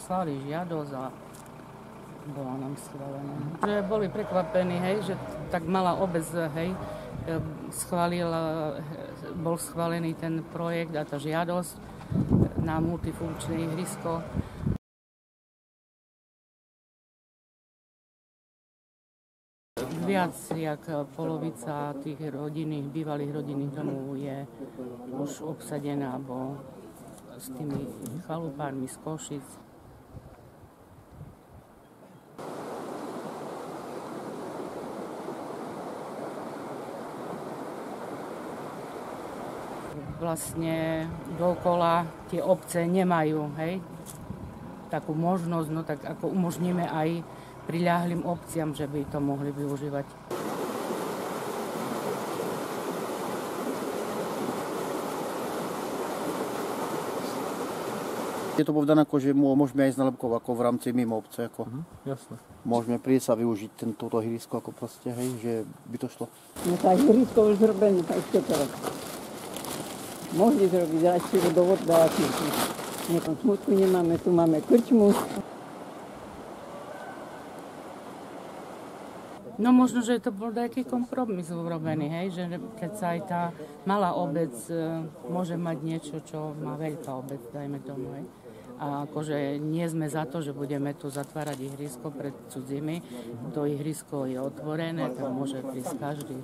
poslali žiadosť a bola nám schválená. Že boli prekvapení, hej, že tak malá obec, hej, bol schválený ten projekt a tá žiadosť na multifunkčné ihrisko. Viac jak polovica tých bývalých rodinných domov je už obsadená, bo s tými chalupármi z Košic. Vlastne dookola tie obce nemajú, hej, takú možnosť, no tak ako umožníme aj priľahlým obciam, že by to mohli využívať. Je to povedané, ako, že môžeme aj z nálepkov ako v rámci mimo obce. Ako. Jasné. Môžeme prísť a využiť toto ihrisko ako proste, hej, že by to šlo. No tak ihrisko už zrobené, tak čo to robí. Mohli zrobiť radšej vodovod dávať. Nejakom smutku nemáme, tu máme krčmu. No možno, že to bol nejaký kompromis urobený, hej, že keď sa aj tá malá obec môže mať niečo, čo má veľká obec, dajme tomu, hej. A akože nie sme za to, že budeme tu zatvárať ihrisko pred cudzími. To ihrisko je otvorené, tam môže prísť každý.